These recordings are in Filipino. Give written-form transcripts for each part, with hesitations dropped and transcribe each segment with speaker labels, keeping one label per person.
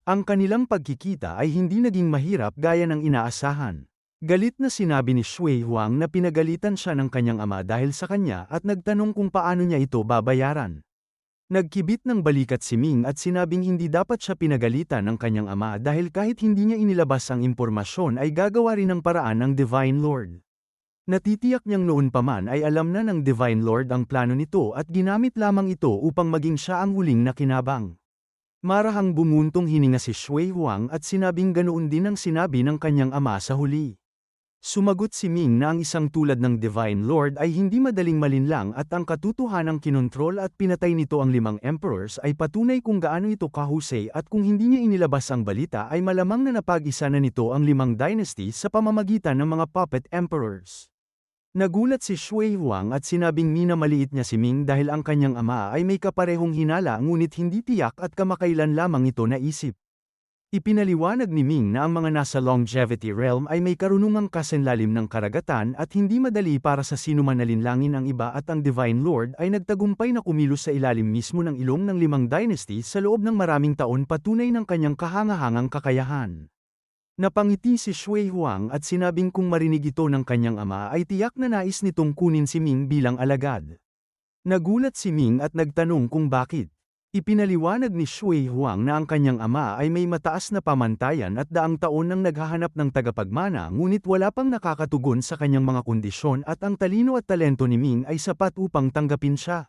Speaker 1: Ang kanilang pagkikita ay hindi naging mahirap gaya ng inaasahan. Galit na sinabi ni Shui Huang na pinagalitan siya ng kanyang ama dahil sa kanya at nagtanong kung paano niya ito babayaran. Nagkibit ng balikat si Ming at sinabing hindi dapat siya pinagalitan ng kanyang ama dahil kahit hindi niya inilabas ang impormasyon ay gagawa rin ng paraan ng Divine Lord. Natitiyak niyang noon pa man ay alam na ng Divine Lord ang plano nito at ginamit lamang ito upang maging siya ang huling nakinabang. Marahang bumuntong hininga si Shui Huang at sinabing ganoon din ang sinabi ng kanyang ama sa huli. Sumagot si Ming na ang isang tulad ng Divine Lord ay hindi madaling malinlang at ang katotohanang kinontrol at pinatay nito ang 5 emperors ay patunay kung gaano ito kahusay at kung hindi niya inilabas ang balita ay malamang na napag-isa na nito ang 5 dynasties sa pamamagitan ng mga puppet emperors. Nagulat si Shui Huang at sinabing minamaliit niya si Ming dahil ang kanyang ama ay may kaparehong hinala ngunit hindi tiyak at kamakailan lamang ito naisip. Ipinaliwanag ni Ming na ang mga nasa longevity realm ay may karunungang kasenlalim ng karagatan at hindi madali para sa sinuman na linlangin ang iba at ang Divine Lord ay nagtagumpay na kumilos sa ilalim mismo ng ilong ng 5 dynasties sa loob ng maraming taon patunay ng kanyang kahangahangang kakayahan. Napangiti si Shui Huang at sinabing kung marinig ito ng kanyang ama ay tiyak na nais nitong kunin si Ming bilang alagad. Nagulat si Ming at nagtanong kung bakit. Ipinaliwanag ni Shui Huang na ang kanyang ama ay may mataas na pamantayan at daang taon nang naghahanap ng tagapagmana ngunit wala pang nakakatugon sa kanyang mga kondisyon at ang talino at talento ni Ming ay sapat upang tanggapin siya.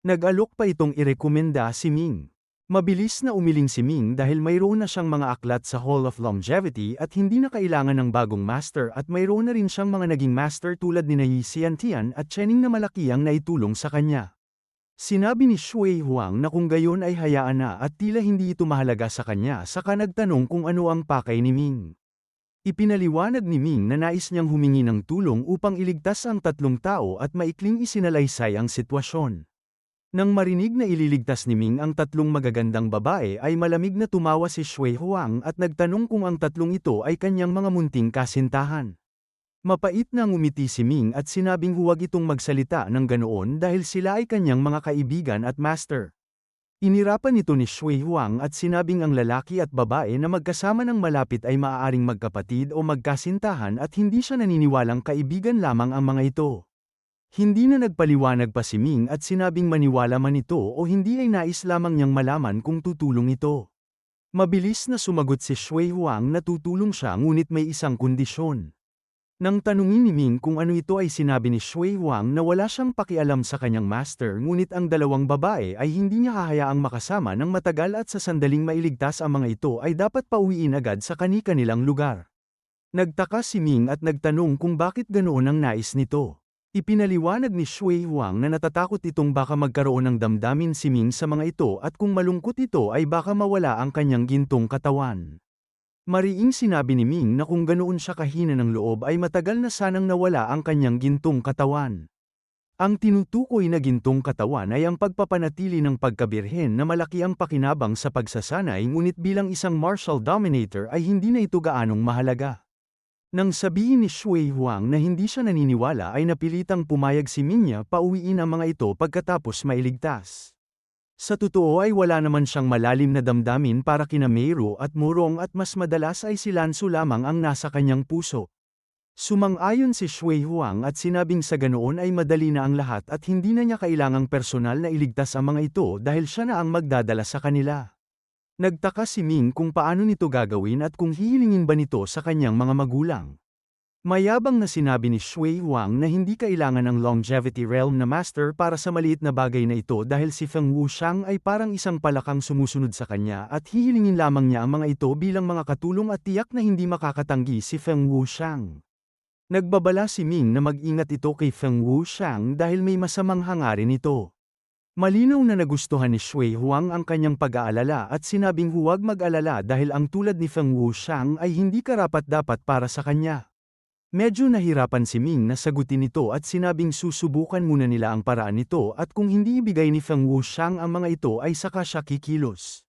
Speaker 1: Nag-alok pa itong irekomenda si Ming. Mabilis na umiling si Ming dahil mayroon na siyang mga aklat sa Hall of Longevity at hindi na kailangan ng bagong master at mayroon na rin siyang mga naging master tulad ni Yi Xiantian at Chening na malaki ang naitulong sa kanya. Sinabi ni Shui Huang na kung gayon ay hayaan na at tila hindi ito mahalaga sa kanya saka nagtanong kung ano ang pakay ni Ming. Ipinaliwanag ni Ming na nais niyang humingi ng tulong upang iligtas ang 3 tao at maikling isinalaysay ang sitwasyon. Nang marinig na ililigtas ni Ming ang 3 magagandang babae ay malamig na tumawa si Shui Huang at nagtanong kung ang 3 ito ay kanyang mga munting kasintahan. Mapait na ngumiti si Ming at sinabing huwag itong magsalita ng ganoon dahil sila ay kanyang mga kaibigan at master. Inirapan ito ni Shui Huang at sinabing ang lalaki at babae na magkasama ng malapit ay maaaring magkapatid o magkasintahan at hindi siya naniniwalang kaibigan lamang ang mga ito. Hindi na nagpaliwanag pa si Ming at sinabing maniwala man ito o hindi ay nais lamang niyang malaman kung tutulong ito. Mabilis na sumagot si Shui Huang na tutulong siya ngunit may isang kondisyon. Nang tanungin ni Ming kung ano ito ay sinabi ni Shui Huang na wala siyang pakialam sa kanyang master ngunit ang 2 babae ay hindi niya hahayaang makasama ng matagal at sa sandaling mailigtas ang mga ito ay dapat pauwiin agad sa kani-kanilang lugar. Nagtaka si Ming at nagtanong kung bakit ganoon ang nais nito. Ipinaliwanag ni Shui Huang na natatakot itong baka magkaroon ng damdamin si Ming sa mga ito at kung malungkot ito ay baka mawala ang kanyang gintong katawan. Mariing sinabi ni Ming na kung ganoon siya kahina ng loob ay matagal na sanang nawala ang kanyang gintong katawan. Ang tinutukoy na gintong katawan ay ang pagpapanatili ng pagkabirhen na malaki ang pakinabang sa pagsasanay ngunit bilang isang martial dominator ay hindi na ito gaanong mahalaga. Nang sabihin ni Shui Huang na hindi siya naniniwala ay napilitang pumayag si Ming niya pauwiin ang mga ito pagkatapos mailigtas. Sa totoo ay wala naman siyang malalim na damdamin para kina Meiro at Murong at mas madalas ay si Lansu lamang ang nasa kanyang puso. Sumang-ayon si Shui Huang at sinabing sa ganoon ay madali na ang lahat at hindi na niya kailangang personal na iligtas ang mga ito dahil siya na ang magdadala sa kanila. Nagtaka si Ming kung paano nito gagawin at kung hihilingin ba nito sa kanyang mga magulang. Mayabang na sinabi ni Shui Huang na hindi kailangan ng longevity realm na master para sa maliit na bagay na ito dahil si Feng Wuxiang ay parang isang palakang sumusunod sa kanya at hihilingin lamang niya ang mga ito bilang mga katulong at tiyak na hindi makakatanggi si Feng Wuxiang. Nagbabala si Ming na mag-ingat ito kay Feng Wuxiang dahil may masamang hangarin ito. Malinaw na nagustuhan ni Shui Huang ang kanyang pag-aalala at sinabing huwag mag-alala dahil ang tulad ni Feng Wuxiang ay hindi karapat-dapat para sa kanya. Medyo nahirapan si Ming na sagutin ito at sinabing susubukan muna nila ang paraan nito at kung hindi ibigay ni Feng Wuxiang ang mga ito ay saka siya kikilos.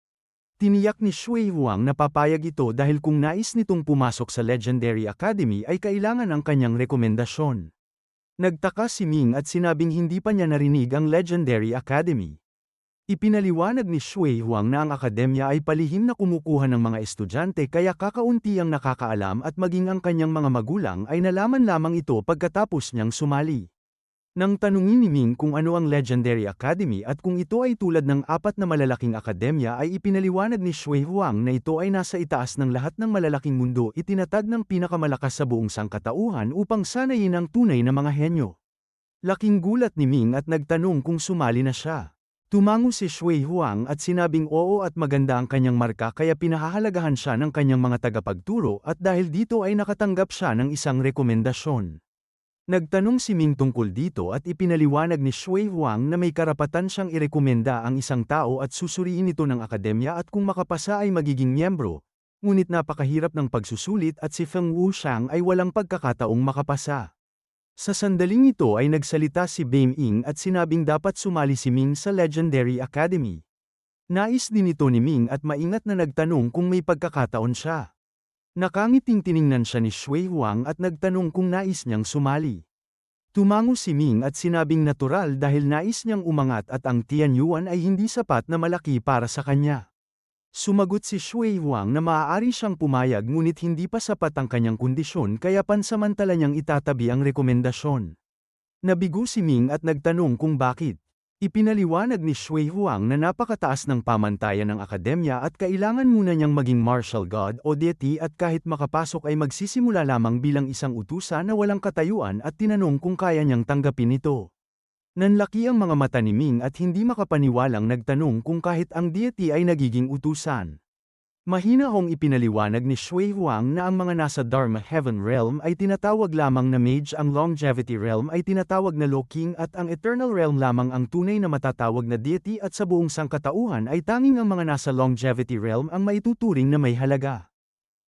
Speaker 1: Tiniyak ni Shui Huang na papayag ito dahil kung nais nitong pumasok sa Legendary Academy ay kailangan ang kanyang rekomendasyon. Nagtaka si Ming at sinabing hindi pa niya narinig ang Legendary Academy. Ipinaliwanag ni Shui Huang na ang akademya ay palihim na kumukuha ng mga estudyante kaya kakaunti ang nakakaalam at maging ang kanyang mga magulang ay nalaman lamang ito pagkatapos niyang sumali. Nang tanungin ni Ming kung ano ang Legendary Academy at kung ito ay tulad ng apat na malalaking akademya ay ipinaliwanag ni Shui Huang na ito ay nasa itaas ng lahat ng malalaking mundo itinatag ng pinakamalakas sa buong sangkatauhan upang sanayin ang tunay na mga henyo. Laking gulat ni Ming at nagtanong kung sumali na siya. Tumango si Shui Huang at sinabing oo at maganda ang kanyang marka kaya pinahahalagahan siya ng kanyang mga tagapagturo at dahil dito ay nakatanggap siya ng isang rekomendasyon. Nagtanong si Ming tungkol dito at ipinaliwanag ni Shui Huang na may karapatan siyang irekomenda ang isang tao at susuriin ito ng akademya at kung makapasa ay magiging miyembro, ngunit napakahirap ng pagsusulit at si Feng Wuxiang ay walang pagkakataong makapasa. Sa sandaling ito ay nagsalita si Bame Ying at sinabing dapat sumali si Ming sa Legendary Academy. Nais din ito ni Ming at maingat na nagtanong kung may pagkakataon siya. Nakangiting tiningnan siya ni Shui Huang at nagtanong kung nais niyang sumali. Tumango si Ming at sinabing natural dahil nais niyang umangat at ang Tianyuan ay hindi sapat na malaki para sa kanya. Sumagot si Shui Huang na maaari siyang pumayag ngunit hindi pa sapat ang kanyang kondisyon kaya pansamantala niyang itatabi ang rekomendasyon. Nabigo si Ming at nagtanong kung bakit. Ipinaliwanag ni Shui Huang na napakataas ng pamantayan ng akademya at kailangan muna niyang maging martial god o deity at kahit makapasok ay magsisimula lamang bilang isang utusan na walang katayuan at tinanong kung kaya niyang tanggapin ito. Nanlaki ang mga mata ni Ming at hindi makapaniwalang nagtanong kung kahit ang deity ay nagiging utusan. Mahina hong ipinaliwanag ni Shui Huang na ang mga nasa Dharma Heaven Realm ay tinatawag lamang na Mage, ang Longevity Realm ay tinatawag na Law King at ang Eternal Realm lamang ang tunay na matatawag na deity at sa buong sangkatauhan ay tanging ang mga nasa Longevity Realm ang maituturing na may halaga.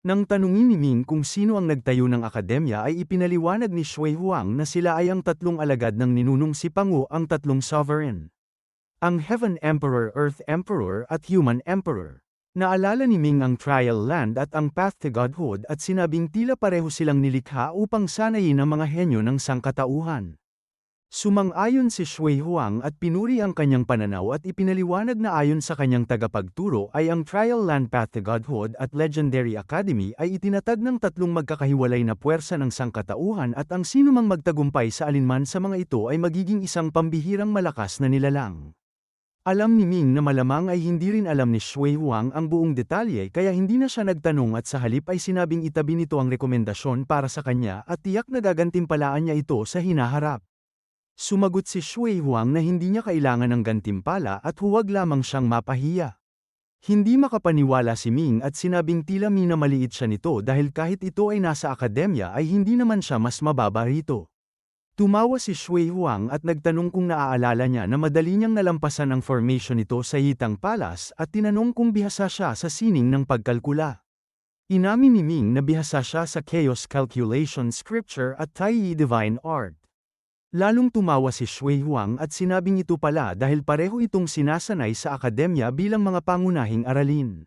Speaker 1: Nang tanungin ni Ming kung sino ang nagtayo ng akademya ay ipinaliwanag ni Shui Huang na sila ay ang tatlong alagad ng ninunong si Pangu, ang tatlong sovereign. Ang Heaven Emperor, Earth Emperor at Human Emperor. Naalala ni Ming ang Trial Land at ang Path to Godhood at sinabing tila pareho silang nilikha upang sanayin ang mga henyo ng sangkatauhan. Sumang-ayon si Shui Huang at pinuri ang kanyang pananaw at ipinaliwanag na ayon sa kanyang tagapagturo ay ang Trial Land, Path to Godhood at Legendary Academy ay itinatag ng tatlong magkakahiwalay na puwersa ng sangkatauhan at ang sinumang magtagumpay sa alinman sa mga ito ay magiging isang pambihirang malakas na nilalang. Alam ni Ming na malamang ay hindi rin alam ni Shui Huang ang buong detalye kaya hindi na siya nagtanong at sa halip ay sinabing itabi nito ang rekomendasyon para sa kanya at tiyak na gagantimpalaan niya ito sa hinaharap. Sumagot si Shui Huang na hindi niya kailangan ng gantimpala at huwag lamang siyang mapahiya. Hindi makapaniwala si Ming at sinabing tila minamaliit siya nito dahil kahit ito ay nasa akademya ay hindi naman siya mas mababa rito. Tumawa si Shui Huang at nagtanong kung naaalala niya na madali niyang nalampasan ang formation nito sa Yitang Palace at tinanong kung bihasa siya sa sining ng pagkalkula. Inamin ni Ming na bihasa siya sa Chaos Calculation Scripture at Tai Divine Art. Lalong tumawa si Shui Huang at sinabing ito pala dahil pareho itong sinasanay sa akademya bilang mga pangunahing aralin.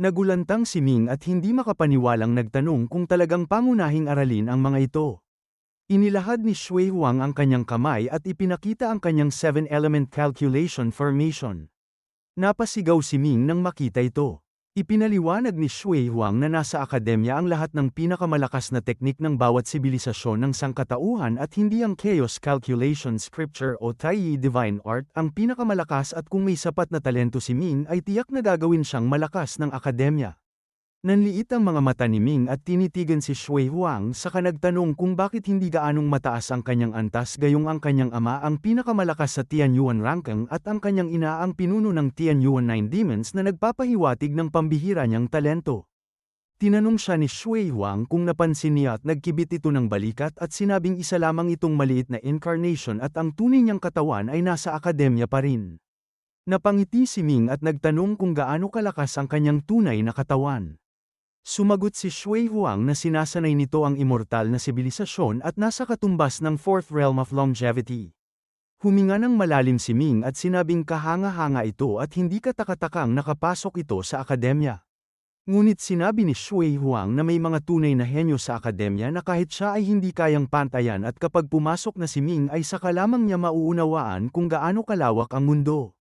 Speaker 1: Nagulantang si Ming at hindi makapaniwalang nagtanong kung talagang pangunahing aralin ang mga ito. Inilahad ni Shui Huang ang kanyang kamay at ipinakita ang kanyang 7-element calculation formation. Napasigaw si Ming nang makita ito. Ipinaliwanag ni Shui Huang na nasa akademya ang lahat ng pinakamalakas na teknik ng bawat sibilisasyon ng sangkatauhan at hindi ang Chaos Calculation Scripture o Tai Divine Art ang pinakamalakas at kung may sapat na talento si Ming ay tiyak na gagawin siyang malakas ng akademya. Nanliit ang mga mata ni Ming at tinitigan si Shui Huang saka nagtanong kung bakit hindi gaanong mataas ang kanyang antas gayong ang kanyang ama ang pinakamalakas sa Tianyuan ranking at ang kanyang ina ang pinuno ng Tianyuan 9 Demons na nagpapahiwatig ng pambihira niyang talento. Tinanong siya ni Shui Huang kung napansin niya at nagkibit ito ng balikat at sinabing isa lamang itong maliit na incarnation at ang tunay niyang katawan ay nasa akademya pa rin. Napangiti si Ming at nagtanong kung gaano kalakas ang kanyang tunay na katawan. Sumagot si Shui Huang na sinasanay nito ang immortal na sibilisasyon at nasa katumbas ng fourth realm of longevity. Huminga ng malalim si Ming at sinabing kahanga-hanga ito at hindi katakatakang nakapasok ito sa akademya. Ngunit sinabi ni Shui Huang na may mga tunay na henyo sa akademya na kahit siya ay hindi kayang pantayan at kapag pumasok na si Ming ay saka lamang niya mauunawaan kung gaano kalawak ang mundo.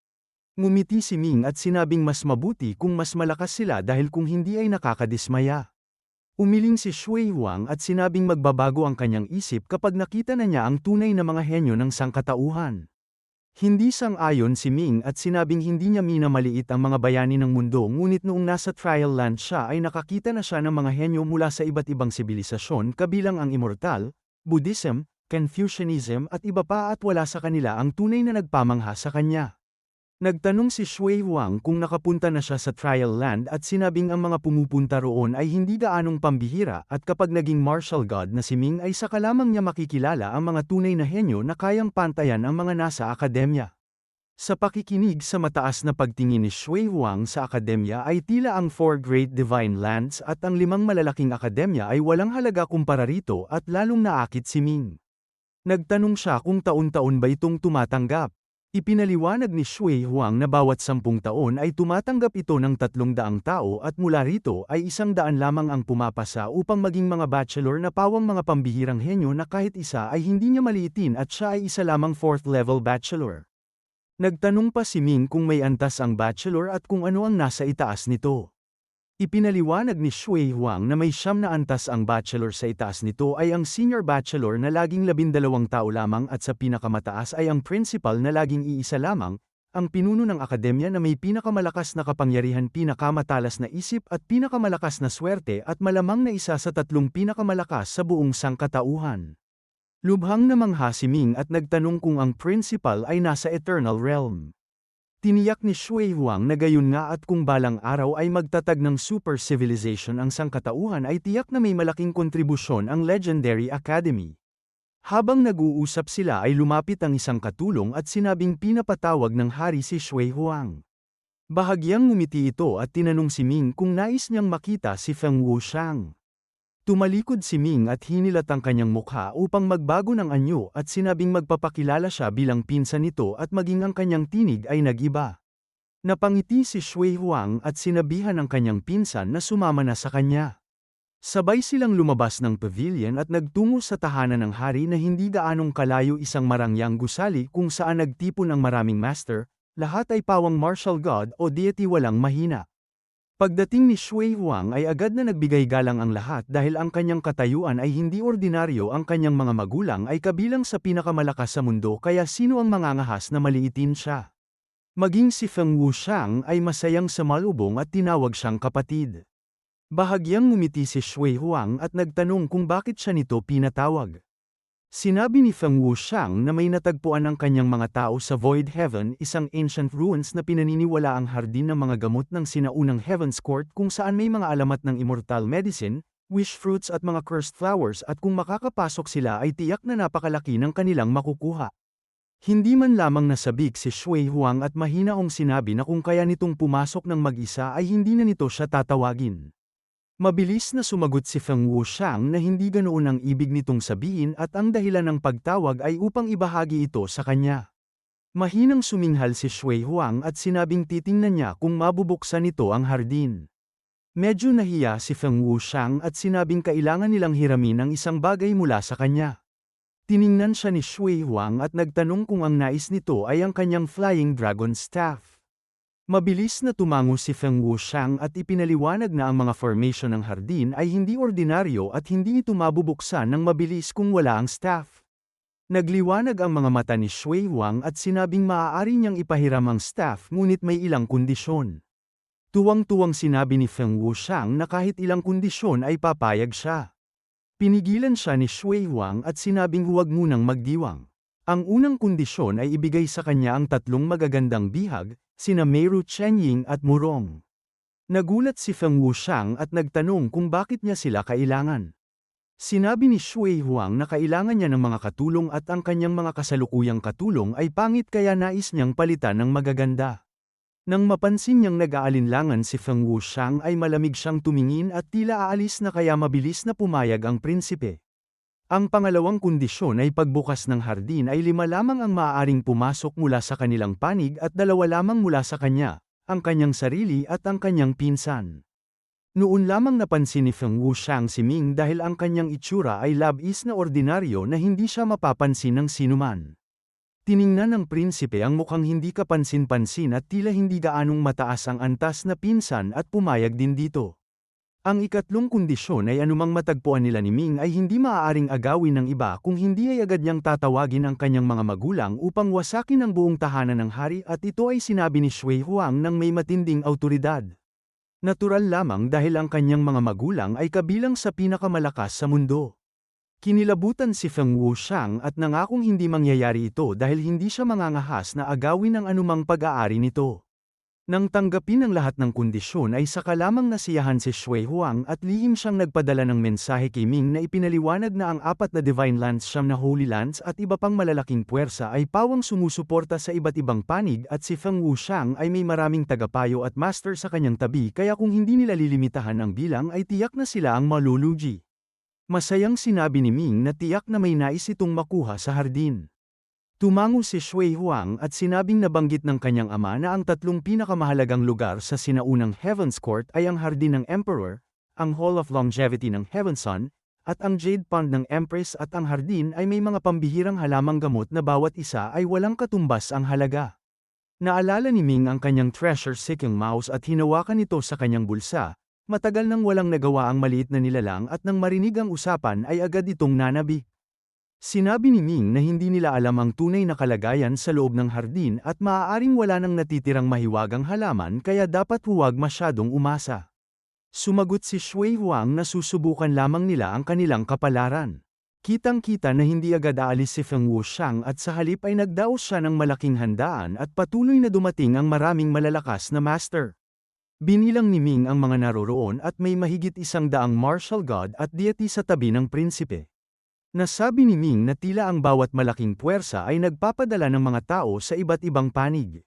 Speaker 1: Ngumiti si Ming at sinabing mas mabuti kung mas malakas sila dahil kung hindi ay nakakadismaya. Umiling si Shui Huang at sinabing magbabago ang kanyang isip kapag nakita na niya ang tunay na mga henyo ng sangkatauhan. Hindi sang-ayon si Ming at sinabing hindi niya minamaliit ang mga bayani ng mundo ngunit noong nasa Trial Land siya ay nakakita na siya ng mga henyo mula sa iba't ibang sibilisasyon kabilang ang Immortal, Buddhism, Confucianism at iba pa at wala sa kanila ang tunay na nagpamangha sa kanya. Nagtanong si Shui Huang kung nakapunta na siya sa Trial Land at sinabing ang mga pumupunta roon ay hindi gaanong pambihira at kapag naging martial god na si Ming ay saka lamang niya makikilala ang mga tunay na henyo na kayang pantayan ang mga nasa akademya. Sa pakikinig sa mataas na pagtingin ni Shui Huang sa akademya ay tila ang 4 Great Divine Lands at ang 5 malalaking akademya ay walang halaga kumpara rito at lalong naakit si Ming. Nagtanong siya kung taon-taon ba itong tumatanggap. Ipinaliwanag ni Shui Huang na bawat 10 taon ay tumatanggap ito ng 300 tao at mula rito ay 100 lamang ang pumapasa upang maging mga bachelor na pawang mga pambihirang henyo na kahit isa ay hindi niya maliitin at siya ay isa lamang 4th level bachelor. Nagtanong pa si Ming kung may antas ang bachelor at kung ano ang nasa itaas nito. Ipinaliwanag ni Shui Huang na may 9 na antas ang bachelor sa itaas nito ay ang senior bachelor na laging 12 tao lamang at sa pinakamataas ay ang principal na laging iisa lamang, ang pinuno ng akademya na may pinakamalakas na kapangyarihan, pinakamatalas na isip at pinakamalakas na swerte at malamang na isa sa 3 pinakamalakas sa buong sangkatauhan. Lubhang namangha si Ming at nagtanong kung ang principal ay nasa Eternal Realm. Tiniyak ni Shui Huang na gayon nga at kung balang araw ay magtatag ng super civilization ang sangkatauhan ay tiyak na may malaking kontribusyon ang Legendary Academy. Habang nag-uusap sila ay lumapit ang isang katulong at sinabing pinapatawag ng hari si Shui Huang. Bahagyang ngumiti ito at tinanong si Ming kung nais niyang makita si Feng Wuxiang. Tumalikod si Ming at hinilat ang kanyang mukha upang magbago ng anyo at sinabing magpapakilala siya bilang pinsan nito at maging ang kanyang tinig ay nag-iba. Napangiti si Shui Huang at sinabihan ang kanyang pinsan na sumama na sa kanya. Sabay silang lumabas ng pavilion at nagtungo sa tahanan ng hari na hindi gaanong kalayo, isang marangyang gusali kung saan nagtipon ang maraming master, lahat ay pawang martial god o deity walang mahina. Pagdating ni Shui Huang ay agad na nagbigay galang ang lahat dahil ang kanyang katayuan ay hindi ordinaryo, ang kanyang mga magulang ay kabilang sa pinakamalakas sa mundo kaya sino ang mangangahas na maliitin siya. Maging si Feng Wuxiang ay masayang sumalubong at tinawag siyang kapatid. Bahagyang ngumiti si Shui Huang at nagtanong kung bakit siya nito pinatawag. Sinabi ni Feng Wuxiang na may natagpuan ang kanyang mga tao sa Void Heaven, isang ancient ruins na pinaniniwala ang hardin ng mga gamot ng sinaunang Heaven's Court kung saan may mga alamat ng immortal medicine, wish fruits at mga cursed flowers at kung makakapasok sila ay tiyak na napakalaki ng kanilang makukuha. Hindi man lamang nasabik si Shui Huang at mahinaong sinabi na kung kaya nitong pumasok ng mag-isa ay hindi na nito siya tatawagin. Mabilis na sumagot si Feng Wuxiang na hindi ganoon ang ibig nitong sabihin at ang dahilan ng pagtawag ay upang ibahagi ito sa kanya. Mahinang suminghal si Shui Huang at sinabing titingnan niya kung mabubuksan nito ang hardin. Medyo nahiya si Feng Wuxiang at sinabing kailangan nilang hiramin ang isang bagay mula sa kanya. Tiningnan siya ni Shui Huang at nagtanong kung ang nais nito ay ang kanyang Flying Dragon Staff. Mabilis na tumango si Feng Wuxiang at ipinaliwanag na ang mga formation ng hardin ay hindi ordinaryo at hindi ito mabubuksan ng mabilis kung wala ang staff. Nagliwanag ang mga mata ni Shui Huang at sinabing maaari niyang ipahiram ang staff ngunit may ilang kondisyon. Tuwang-tuwang sinabi ni Feng Wuxiang na kahit ilang kondisyon ay papayag siya. Pinigilan siya ni Shui Huang at sinabing huwag munang magdiwang. Ang unang kondisyon ay ibigay sa kanya ang 3 magagandang bihag, sina Meru, Chenying at Murong. Nagulat si Feng Wuxiang at nagtanong kung bakit niya sila kailangan. Sinabi ni Shui Huang na kailangan niya ng mga katulong at ang kanyang mga kasalukuyang katulong ay pangit kaya nais niyang palitan ng magaganda. Nang mapansin niyang nag-aalinlangan si Feng Wuxiang ay malamig siyang tumingin at tila aalis na kaya mabilis na pumayag ang prinsipe. Ang pangalawang kondisyon ay pagbukas ng hardin ay 5 lamang ang maaaring pumasok mula sa kanilang panig at 2 lamang mula sa kanya, ang kanyang sarili at ang kanyang pinsan. Noon lamang napansin ni Feng Wuxiang si Ming dahil ang kanyang itsura ay labis na ordinaryo na hindi siya mapapansin ng sinuman. Tiningnan ng prinsipe ang mukhang hindi kapansin-pansin at tila hindi gaanong mataas ang antas na pinsan at pumayag din dito. Ang ikatlong kondisyon ay anumang matagpuan nila ni Ming ay hindi maaaring agawin ng iba kung hindi ay agad niyang tatawagin ang kanyang mga magulang upang wasakin ang buong tahanan ng hari at ito ay sinabi ni Shui Huang ng may matinding awtoridad. Natural lamang dahil ang kanyang mga magulang ay kabilang sa pinakamalakas sa mundo. Kinilabutan si Feng Wuxiang at nangakong hindi mangyayari ito dahil hindi siya mangangahas na agawin ang anumang pag-aari nito. Nang tanggapin ang lahat ng kondisyon ay saka lamang nasiyahan si Shui Huang at lihim siyang nagpadala ng mensahe kay Ming na ipinaliwanag na ang 4 na Divine Lands, 9 na Holy Lands at iba pang malalaking puwersa ay pawang sumusuporta sa iba't ibang panig at si Feng Wuxiang ay may maraming tagapayo at master sa kanyang tabi kaya kung hindi nila lilimitahan ang bilang ay tiyak na sila ang malulugi. Masayang sinabi ni Ming na tiyak na may nais itong makuha sa hardin. Tumango si Shui Huang at sinabing nabanggit ng kanyang ama na ang 3 pinakamahalagang lugar sa sinaunang Heaven's Court ay ang Hardin ng Emperor, ang Hall of Longevity ng Heaven's Son, at ang Jade Pond ng Empress at ang hardin ay may mga pambihirang halamang gamot na bawat isa ay walang katumbas ang halaga. Naalala ni Ming ang kanyang treasure seeking mouse at hinawakan ito sa kanyang bulsa, matagal nang walang nagawa ang maliit na nilalang at nang marinig ang usapan ay agad itong nanabik. Sinabi ni Ming na hindi nila alam ang tunay na kalagayan sa loob ng hardin at maaaring wala nang natitirang mahiwagang halaman kaya dapat huwag masyadong umasa. Sumagot si Shui Huang na susubukan lamang nila ang kanilang kapalaran. Kitang-kita na hindi agad aalis si Feng Wuxiang at sa halip ay nagdaos siya ng malaking handaan at patuloy na dumating ang maraming malalakas na master. Binilang ni Ming ang mga naroroon at may mahigit 100 martial god at deity sa tabi ng prinsipe. Nasabi ni Ming na tila ang bawat malaking puwersa ay nagpapadala ng mga tao sa iba't ibang panig.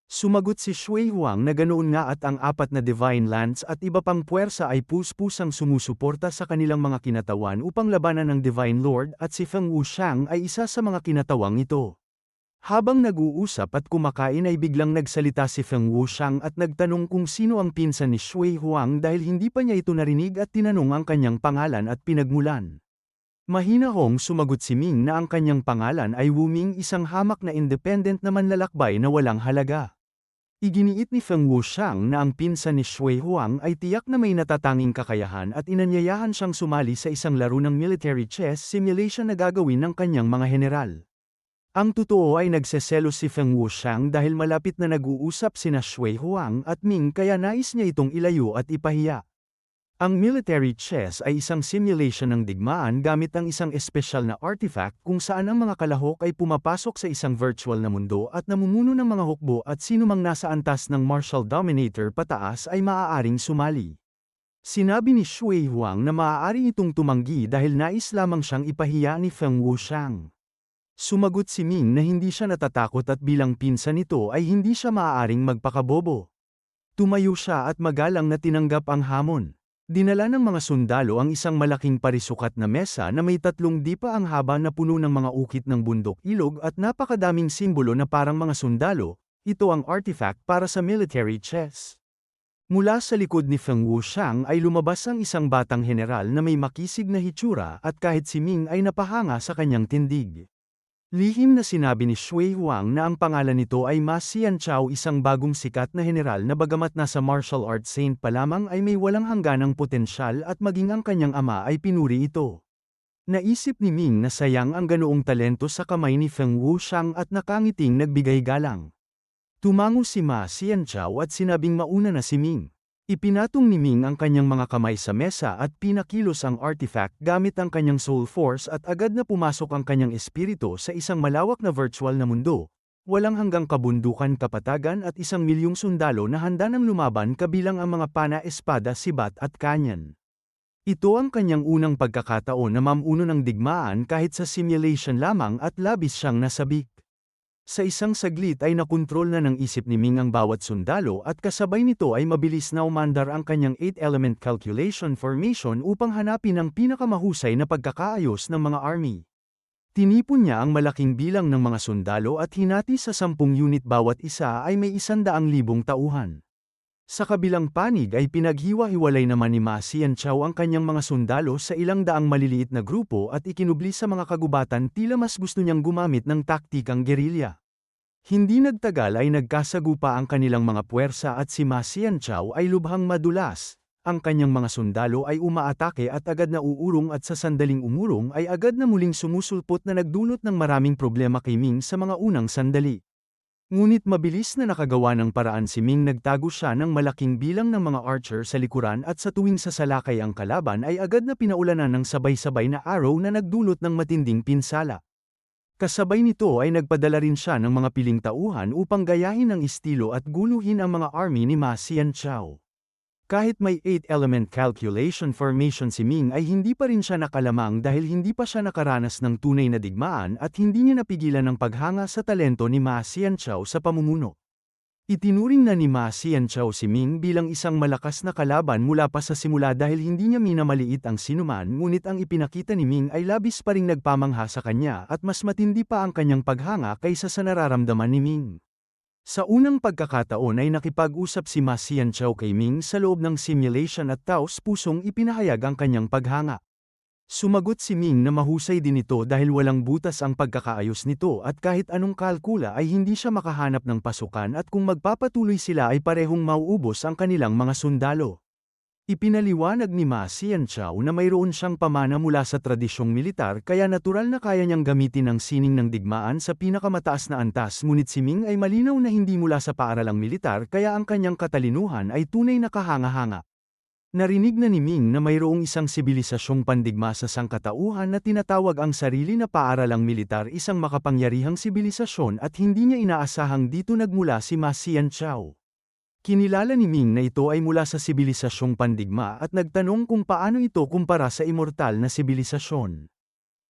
Speaker 1: Sumagot si Shui Huang na ganoon nga at ang 4 na Divine Lands at iba pang puwersa ay puspusang sumusuporta sa kanilang mga kinatawan upang labanan ng Divine Lord at si Feng Wuxiang ay isa sa mga kinatawang ito. Habang nag-uusap at kumakain ay biglang nagsalita si Feng Wuxiang at nagtanong kung sino ang pinsan ni Shui Huang dahil hindi pa niya ito narinig at tinanong ang kanyang pangalan at pinagmulan. Mahinahong sumagot si Ming na ang kanyang pangalan ay Wu Ming, isang hamak na independent na manlalakbay na walang halaga. Iginiit ni Feng Wuxiang na ang pinsan ni Shui Huang ay tiyak na may natatanging kakayahan at inanyayahan siyang sumali sa isang laro ng military chess simulation na gagawin ng kanyang mga general. Ang totoo ay nagseselos si Feng Wuxiang dahil malapit na nag-uusap sina Shui Huang at Ming kaya nais niya itong ilayo at ipahiya. Ang military chess ay isang simulation ng digmaan gamit ang isang espesyal na artifact kung saan ang mga kalahok ay pumapasok sa isang virtual na mundo at namumuno ng mga hukbo at sinumang nasa antas ng martial dominator pataas ay maaaring sumali. Sinabi ni Shui Huang na maaari itong tumanggi dahil nais lamang siyang ipahiya ni Feng Wuxiang. Sumagot si Ming na hindi siya natatakot at bilang pinsan nito ay hindi siya maaaring magpakabobo. Tumayo siya at magalang na tinanggap ang hamon. Dinala ng mga sundalo ang isang malaking parisukat na mesa na may 3 dipa ang haba na puno ng mga ukit ng bundok ilog at napakadaming simbolo na parang mga sundalo, ito ang artifact para sa military chess. Mula sa likod ni Feng Wuxiang ay lumabas ang isang batang general na may makisig na hitsura at kahit si Ming ay napahanga sa kanyang tindig. Lihim na sinabi ni Shui Huang na ang pangalan nito ay Ma Xianchao, isang bagong sikat na general na bagamat nasa martial arts saint pa lamang ay may walang hangganang potensyal at maging ang kanyang ama ay pinuri ito. Naisip ni Ming na sayang ang ganoong talento sa kamay ni Feng Wuxiang at nakangiting nagbigay galang. Tumango si Ma Xianchao at sinabing mauna na si Ming. Ipinatong ni Ming ang kanyang mga kamay sa mesa at pinakilos ang artifact gamit ang kanyang soul force at agad na pumasok ang kanyang espiritu sa isang malawak na virtual na mundo, walang hanggang kabundukan, kapatagan at 1,000,000 sundalo na handa ng lumaban kabilang ang mga pana, espada, sibat at kanyan. Ito ang kanyang unang pagkakataon na mamuno ng digmaan kahit sa simulation lamang at labis siyang nasabik. Sa isang saglit ay nakontrol na ng isip ni Ming ang bawat sundalo at kasabay nito ay mabilis na umandar ang kanyang 8-element calculation formation upang hanapin ang pinakamahusay na pagkakaayos ng mga army. Tinipon niya ang malaking bilang ng mga sundalo at hinati sa 10 unit bawat isa ay may 100,000 tauhan. Sa kabilang panig ay pinaghiwa-hiwalay naman ni Ma Xianqiao ang kanyang mga sundalo sa ilang daang maliliit na grupo at ikinubli sa mga kagubatan tila mas gusto niyang gumamit ng taktikang gerilya. Hindi nagtagal ay nagkasagupa ang kanilang mga puwersa at si Ma Xianqiao ay lubhang madulas. Ang kanyang mga sundalo ay umaatake at agad na uurong at sa sandaling umurong ay agad na muling sumusulpot na nagdulot ng maraming problema kay Ming sa mga unang sandali. Ngunit mabilis na nakagawa ng paraan si Ming, nagtago siya ng malaking bilang ng mga archer sa likuran at sa tuwing sasalakay ang kalaban ay agad na pinaulanan ng sabay-sabay na arrow na nagdulot ng matinding pinsala. Kasabay nito ay nagpadala rin siya ng mga piling tauhan upang gayahin ang estilo at guluhin ang mga army ni Ma Xianqiao. Kahit may 8-element calculation formation si Ming ay hindi pa rin siya nakalamang dahil hindi pa siya nakaranas ng tunay na digmaan at hindi niya napigilan ang paghanga sa talento ni Ma Xianqiao sa pamumuno. Itinuring na ni Ma Xianqiao si Ming bilang isang malakas na kalaban mula pa sa simula dahil hindi niya minamaliit ang sinuman, ngunit ang ipinakita ni Ming ay labis pa ring nagpamangha sa kanya at mas matindi pa ang kanyang paghanga kaysa sa nararamdaman ni Ming. Sa unang pagkakataon ay nakipag-usap si Ma Xianqiao kay Ming sa loob ng simulation at taos-pusong ipinahayag ang kanyang paghanga. Sumagot si Ming na mahusay din ito dahil walang butas ang pagkakaayos nito at kahit anong kalkula ay hindi siya makahanap ng pasukan at kung magpapatuloy sila ay parehong mauubos ang kanilang mga sundalo. Ipinaliwanag ni Ma Xianqiao na mayroon siyang pamana mula sa tradisyong militar kaya natural na kaya niyang gamitin ang sining ng digmaan sa pinakamataas na antas, ngunit si Ming ay malinaw na hindi mula sa paaralang militar kaya ang kanyang katalinuhan ay tunay na kahanga-hanga. Narinig na ni Ming na mayroong isang sibilisasyong pandigma sa sangkatauhan na tinatawag ang sarili na paaralang militar, isang makapangyarihang sibilisasyon at hindi niya inaasahang dito nagmula si Ma Xianqiao. Kinilala ni Ming na ito ay mula sa sibilisasyong pandigma at nagtanong kung paano ito kumpara sa immortal na sibilisasyon.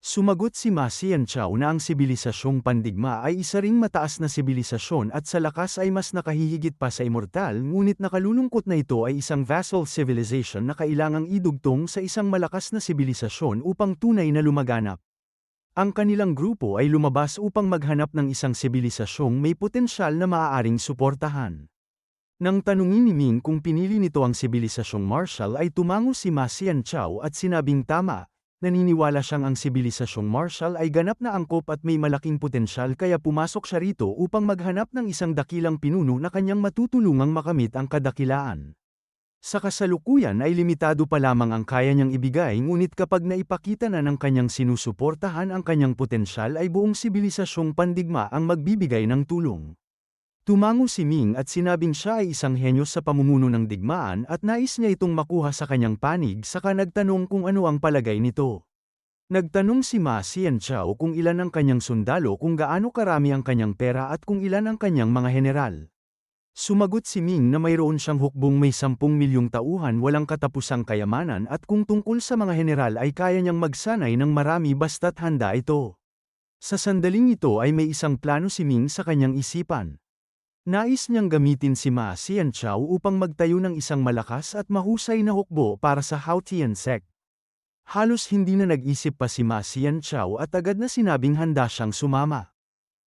Speaker 1: Sumagot si Ma Xianqiao na ang sibilisasyong pandigma ay isa ring mataas na sibilisasyon at sa lakas ay mas nakahihigit pa sa immortal, ngunit nakalulungkot na ito ay isang vassal civilization na kailangang idugtong sa isang malakas na sibilisasyon upang tunay na lumaganap. Ang kanilang grupo ay lumabas upang maghanap ng isang sibilisasyong may potensyal na maaaring suportahan. Nang tanungin ni Ming kung pinili nito ang sibilisasyong martial ay tumango si Ma Xianqiao at sinabing tama, naniniwala siyang ang sibilisasyong martial ay ganap na angkop at may malaking potensyal kaya pumasok siya rito upang maghanap ng isang dakilang pinuno na kanyang matutulungang makamit ang kadakilaan. Sa kasalukuyan ay limitado pa lamang ang kaya niyang ibigay, ngunit kapag naipakita na ng kanyang sinusuportahan ang kanyang potensyal ay buong sibilisasyong pandigma ang magbibigay ng tulong. Tumango si Ming at sinabing siya ay isang henyo sa pamumuno ng digmaan at nais niya itong makuha sa kanyang panig, saka nagtanong kung ano ang palagay nito. Nagtanong si Ma Xianqiao kung ilan ang kanyang sundalo, kung gaano karami ang kanyang pera at kung ilan ang kanyang mga general. Sumagot si Ming na mayroon siyang hukbong may 10 milyong tauhan, walang katapusang kayamanan at kung tungkol sa mga general ay kaya niyang magsanay ng marami basta't handa ito. Sa sandaling ito ay may isang plano si Ming sa kanyang isipan. Nais niyang gamitin si Ma Xianqiao upang magtayo ng isang malakas at mahusay na hukbo para sa Haotian sect. Halos hindi na nag-isip pa si Ma Xianqiao at agad na sinabing handa siyang sumama.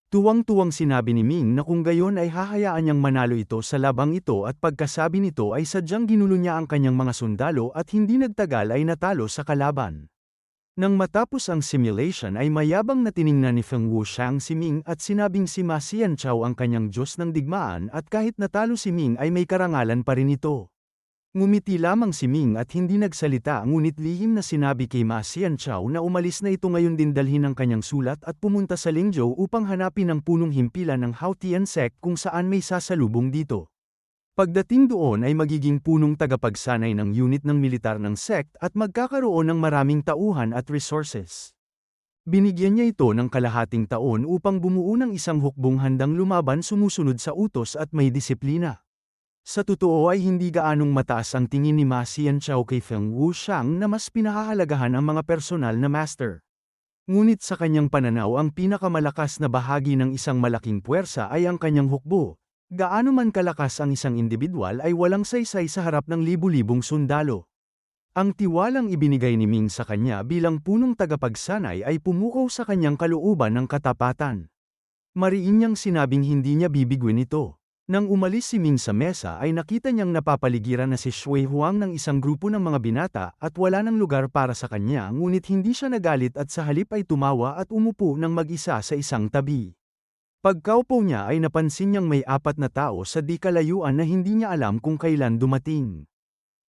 Speaker 1: Tuwang-tuwang sinabi ni Ming na kung gayon ay hahayaan niyang manalo ito sa labang ito at pagkasabi nito ay sadyang ginulo niya ang kanyang mga sundalo at hindi nagtagal ay natalo sa kalaban. Nang matapos ang simulation ay mayabang na tiningnan ni Feng Wuxiang si Ming at sinabing si Ma Xianqiao ang kanyang Diyos ng digmaan at kahit natalo si Ming ay may karangalan pa rin ito. Ngumiti lamang si Ming at hindi nagsalita, ngunit lihim na sinabi kay Ma Xianqiao na umalis na ito ngayon din dalhin ang kanyang sulat at pumunta sa Lingzhou upang hanapin ang punong himpilan ng Haotian sect kung saan may sasalubong dito. Pagdating doon ay magiging punong tagapagsanay ng unit ng militar ng sect at magkakaroon ng maraming tauhan at resources. Binigyan niya ito ng kalahating taon upang bumuo ng isang hukbong handang lumaban, sumusunod sa utos at may disiplina. Sa totoo ay hindi gaanong mataas ang tingin ni Ma Xianqiao kay Feng Wuxiang na mas pinahahalagahan ang mga personal na master. Ngunit sa kanyang pananaw ang pinakamalakas na bahagi ng isang malaking puwersa ay ang kanyang hukbo. Gaano man kalakas ang isang individual ay walang saysay sa harap ng libu-libong sundalo. Ang tiwalang ibinigay ni Ming sa kanya bilang punong tagapagsanay ay pumukaw sa kanyang kalooban ng katapatan. Mariin niyang sinabing hindi niya bibiguin ito. Nang umalis si Ming sa mesa ay nakita niyang napapaligiran na si Shui Huang ng isang grupo ng mga binata at wala ng lugar para sa kanya, ngunit hindi siya nagalit at sa halip ay tumawa at umupo ng mag-isa sa isang tabi. Pagkaupo niya ay napansin niyang may 4 na tao sa di kalayuan na hindi niya alam kung kailan dumating.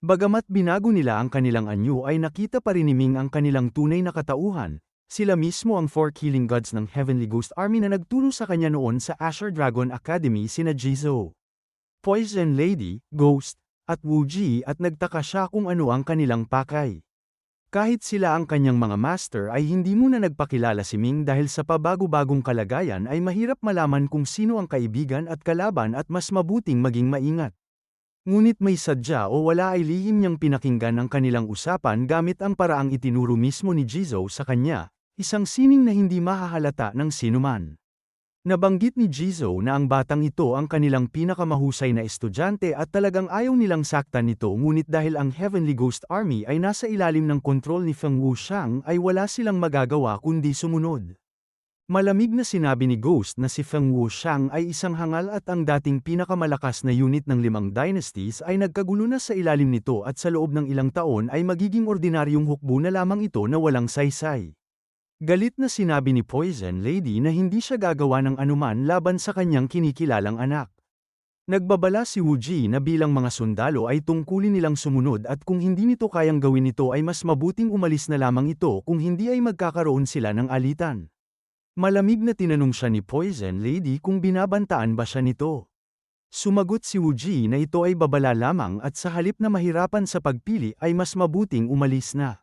Speaker 1: Bagamat binago nila ang kanilang anyo ay nakita pa rin ni Ming ang kanilang tunay na katauhan. Sila mismo ang 4 killing gods ng Heavenly Ghost Army na nagturo sa kanya noon sa Asher Dragon Academy sina Jizou, Poison Lady, Ghost, at Wu Ji, at nagtaka siya kung ano ang kanilang pakay. Kahit sila ang kanyang mga master ay hindi muna nagpakilala si Ming dahil sa pabago-bagong kalagayan ay mahirap malaman kung sino ang kaibigan at kalaban at mas mabuting maging maingat. Ngunit may sadya o wala ay lihim niyang pinakinggan ang kanilang usapan gamit ang paraang itinuro mismo ni Jizou sa kanya, isang sining na hindi mahahalata ng sinuman. Nabanggit ni Jizou na ang batang ito ang kanilang pinakamahusay na estudyante at talagang ayaw nilang saktan nito, ngunit dahil ang Heavenly Ghost Army ay nasa ilalim ng kontrol ni Feng Wuxiang ay wala silang magagawa kundi sumunod. Malamig na sinabi ni Ghost na si Feng Wuxiang ay isang hangal at ang dating pinakamalakas na unit ng 5 dynasties ay nagkagulo na sa ilalim nito at sa loob ng ilang taon ay magiging ordinaryong hukbo na lamang ito na walang saysay. Galit na sinabi ni Poison Lady na hindi siya gagawa ng anuman laban sa kanyang kinikilalang anak. Nagbabala si Wu Ji na bilang mga sundalo ay tungkulin nilang sumunod at kung hindi nito kayang gawin ito ay mas mabuting umalis na lamang ito kung hindi ay magkakaroon sila ng alitan. Malamig na tinanong siya ni Poison Lady kung binabantaan ba siya nito. Sumagot si Wu Ji na ito ay babala lamang at sa halip na mahirapan sa pagpili ay mas mabuting umalis na.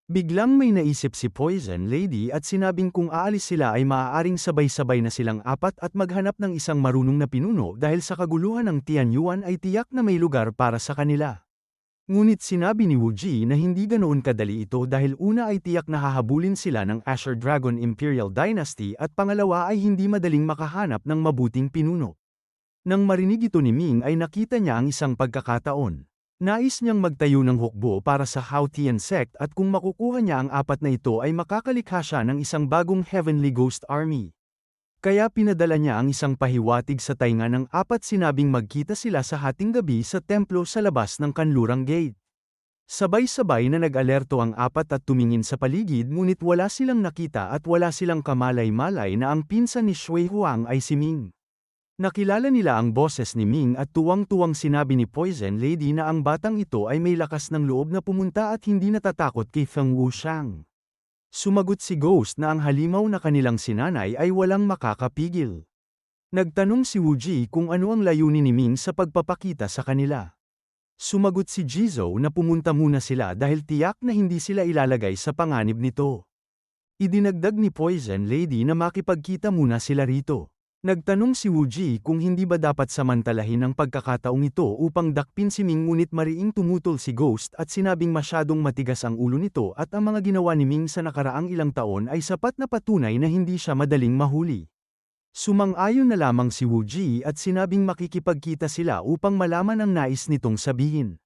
Speaker 1: Biglang may naisip si Poison Lady at sinabing kung aalis sila ay maaaring sabay-sabay na silang 4 at maghanap ng isang marunong na pinuno dahil sa kaguluhan ng Tianyuan ay tiyak na may lugar para sa kanila. Ngunit sinabi ni Wu Ji na hindi ganoon kadali ito dahil una ay tiyak na hahabulin sila ng Asher Dragon Imperial Dynasty at pangalawa ay hindi madaling makahanap ng mabuting pinuno. Nang marinig ito ni Ming ay nakita niya ang isang pagkakataon. Nais niyang magtayo ng hukbo para sa Haotian sect at kung makukuha niya ang 4 na ito ay makakalikha siya ng isang bagong Heavenly Ghost Army. Kaya pinadala niya ang isang pahiwatig sa tainga ng 4, sinabing magkita sila sa hating gabi sa templo sa labas ng kanlurang gate. Sabay-sabay na nag-alerto ang 4 at tumingin sa paligid, ngunit wala silang nakita at wala silang kamalay-malay na ang pinsan ni Shui Huang ay si Ming. Nakilala nila ang boses ni Ming at tuwang-tuwang sinabi ni Poison Lady na ang batang ito ay may lakas ng loob na pumunta at hindi natatakot kay Feng Wuxiang. Sumagot si Ghost na ang halimaw na kanilang sinanay ay walang makakapigil. Nagtanong si Wu Ji kung ano ang layunin ni Ming sa pagpapakita sa kanila. Sumagot si Jizou na pumunta muna sila dahil tiyak na hindi sila ilalagay sa panganib nito. Idinagdag ni Poison Lady na makipagkita muna sila rito. Nagtanong si Wu Ji kung hindi ba dapat samantalahin ang pagkakataong ito upang dakpin si Ming, ngunit mariing tumutol si Ghost at sinabing masyadong matigas ang ulo nito at ang mga ginawa ni Ming sa nakaraang ilang taon ay sapat na patunay na hindi siya madaling mahuli. Sumang-ayon na lamang si Wu Ji at sinabing makikipagkita sila upang malaman ang nais nitong sabihin.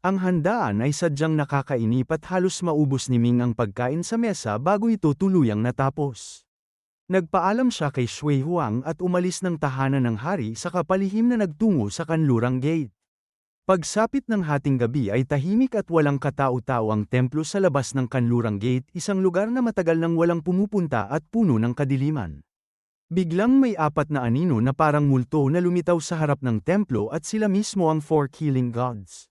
Speaker 1: Ang handaan ay sadyang nakakainip at halos maubos ni Ming ang pagkain sa mesa bago ito tuluyang natapos. Nagpaalam siya kay Shui Huang at umalis ng tahanan ng hari sa kapalihim na nagtungo sa kanlurang gate. Pagsapit ng hating gabi ay tahimik at walang katao-tao ang templo sa labas ng kanlurang gate, isang lugar na matagal nang walang pumupunta at puno ng kadiliman. Biglang may 4 na anino na parang multo na lumitaw sa harap ng templo at sila mismo ang 4 killing gods.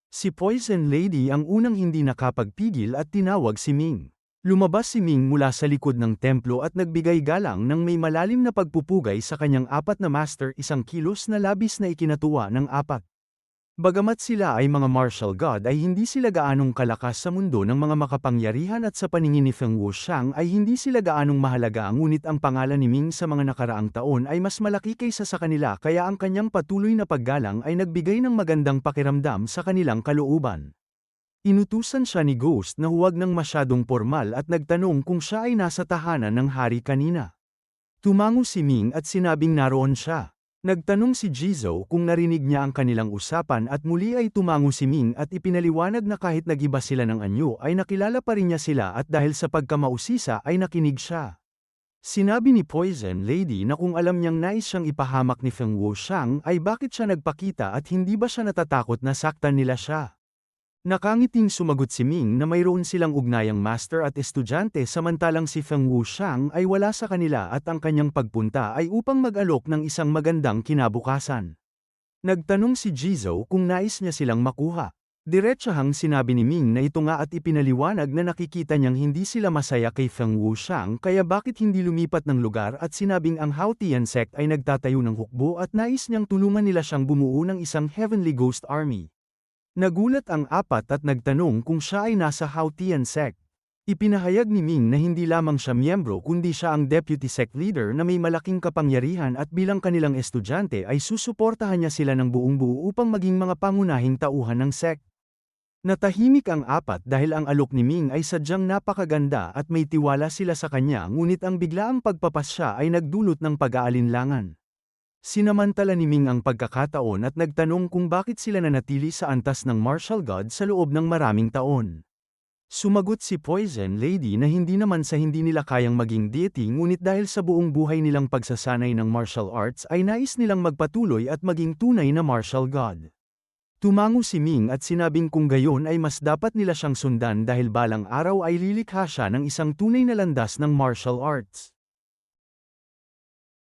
Speaker 1: Si Poison Lady ang unang hindi nakapagpigil at tinawag si Ming. Lumabas si Ming mula sa likod ng templo at nagbigay galang ng may malalim na pagpupugay sa kanyang 4 na master, isang kilos na labis na ikinatuwa ng 4. Bagamat sila ay mga martial god ay hindi sila gaanong kalakas sa mundo ng mga makapangyarihan at sa paningin ni Feng Wuxiang ay hindi sila gaanong mahalaga, ngunit ang pangalan ni Ming sa mga nakaraang taon ay mas malaki kaysa sa kanila, kaya ang kanyang patuloy na paggalang ay nagbigay ng magandang pakiramdam sa kanilang kalooban. Inutusan siya ni Ghost na huwag nang masyadong formal at nagtanong kung siya ay nasa tahanan ng hari kanina. Tumango si Ming at sinabing naroon siya. Nagtanong si Jizou kung narinig niya ang kanilang usapan at muli ay tumango si Ming at ipinaliwanag na kahit nag-iba sila ng anyo ay nakilala pa rin niya sila at dahil sa pagkamausisa ay nakinig siya. Sinabi ni Poison Lady na kung alam niyang nais siyang ipahamak ni Feng Wuxiang ay bakit siya nagpakita at hindi ba siya natatakot na saktan nila siya. Nakangiting sumagot si Ming na mayroon silang ugnayang master at estudyante samantalang si Feng Wuxiang ay wala sa kanila at ang kanyang pagpunta ay upang mag-alok ng isang magandang kinabukasan. Nagtanong si Jizou kung nais niya silang makuha. Diretsahang sinabi ni Ming na ito nga at ipinaliwanag na nakikita niyang hindi sila masaya kay Feng Wuxiang kaya bakit hindi lumipat ng lugar at sinabing ang Haotian sect ay nagtatayo ng hukbo at nais niyang tulungan nila siyang bumuo ng isang Heavenly Ghost Army. Nagulat ang apat at nagtanong kung siya ay nasa Haotian sect. Ipinahayag ni Ming na hindi lamang siya miyembro kundi siya ang deputy sect leader na may malaking kapangyarihan at bilang kanilang estudyante ay susuportahan niya sila ng buong buo upang maging mga pangunahing tauhan ng sect. Natahimik ang apat dahil ang alok ni Ming ay sadyang napakaganda at may tiwala sila sa kanya ngunit ang biglaang pagpapasya ay nagdulot ng pag-aalinlangan. Sinamantala ni Ming ang pagkakataon at nagtanong kung bakit sila nanatili sa antas ng martial god sa loob ng maraming taon. Sumagot si Poison Lady na hindi naman sa hindi nila kayang maging deity ngunit dahil sa buong buhay nilang pagsasanay ng martial arts ay nais nilang magpatuloy at maging tunay na martial god. Tumango si Ming at sinabing kung gayon ay mas dapat nila siyang sundan dahil balang araw ay lilikha siya ng isang tunay na landas ng martial arts.